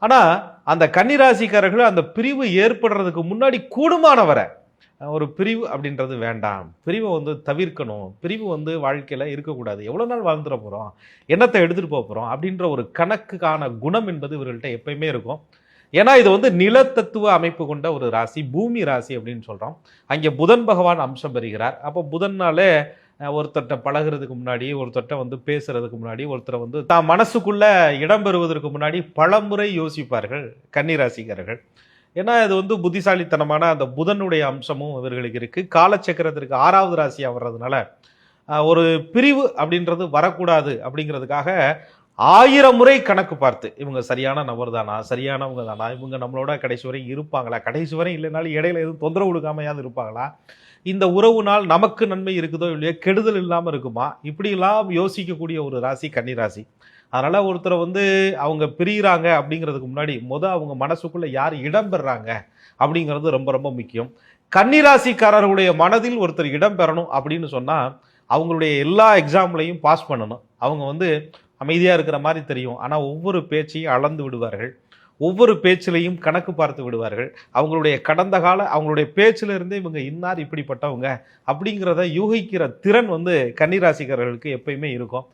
ஆனால் அந்த கன்னிராசிக்காரர்கள் அந்த பிரிவு ஏற்படுறதுக்கு முன்னாடி கூடுமான வரை ஒரு பிரிவு அப்படின்றது வேண்டாம், பிரிவை தவிர்க்கணும், பிரிவு வாழ்க்கையில் இருக்கக்கூடாது, எவ்வளோ நாள் வாழ்ந்துட போகிறோம், என்னத்தை எடுத்துகிட்டு போக போகிறோம் அப்படின்ற ஒரு கணக்குக்கான குணம் என்பது இவர்கள்ட்ட எப்பயுமே இருக்கும். ஏன்னா இது நிலத்தத்துவ அமைப்பு கொண்ட ஒரு ராசி, பூமி ராசி அப்படின்னு சொல்கிறோம். அங்கே புதன் பகவான் அம்சம் பெறுகிறார். அப்போ புதன்னாலே ஒருத்தர்கிட்ட பழகிறதுக்கு முன்னாடி, ஒருத்தர்கிட்ட பேசுறதுக்கு முன்னாடி, ஒருத்தரை தான் மனசுக்குள்ள இடம் பெறுவதற்கு முன்னாடி பலமுறை யோசிப்பார்கள் கன்னிராசிக்காரர்கள். ஏன்னா இது புத்திசாலித்தனமான அந்த புதனுடைய அம்சமும் இவர்களுக்கு இருக்கு. காலச்சக்கரத்திற்கு 6வது ராசியா வர்றதுனால ஒரு பிரிவு அப்படின்றது வரக்கூடாது அப்படிங்கிறதுக்காக 1000 முறை கணக்கு பார்த்து இவங்க சரியான நபர் தானா, சரியானவங்க தானா, இவங்க நம்மளோட கடைசி வரை இருப்பாங்களா, கடைசி வரை இல்லைனாலும் இடையில எதுவும் தொந்தரவு கொடுக்காமையாவது இருப்பாங்களா, இந்த உறவுனால் நமக்கு நன்மை இருக்குதோ இல்லையோ, கெடுதல் இல்லாமல் இருக்குமா, இப்படிலாம் யோசிக்கக்கூடிய ஒரு ராசி கன்னிராசி. அதனால ஒருத்தரை அவங்க பிரிகிறாங்க அப்படிங்கிறதுக்கு முன்னாடி அவங்க மனசுக்குள்ள யார் இடம் பெறாங்க அப்படிங்கிறது ரொம்ப ரொம்ப முக்கியம். கன்னிராசிக்காரர்களுடைய மனதில் ஒருத்தர் இடம் பெறணும் அப்படின்னு சொன்னா அவங்களுடைய எல்லா எக்ஸாம்லையும் பாஸ் பண்ணணும். அவங்க அமைதியா இருக்கிற மாதிரி தெரியும், ஆனா ஒவ்வொரு பேச்சையும் அளந்து விடுவார்கள், ஒவ்வொரு பேச்சிலையும் கணக்கு பார்த்து விடுவார்கள். அவங்களுடைய கடந்த கால அவங்களுடைய பேச்சில இருந்தே இவங்க இன்னார் இப்படிப்பட்டவங்க அப்படிங்கிறத யூகிக்கிற திறன் கன்னிராசிக்காரர்களுக்கு எப்பயுமே இருக்கும்.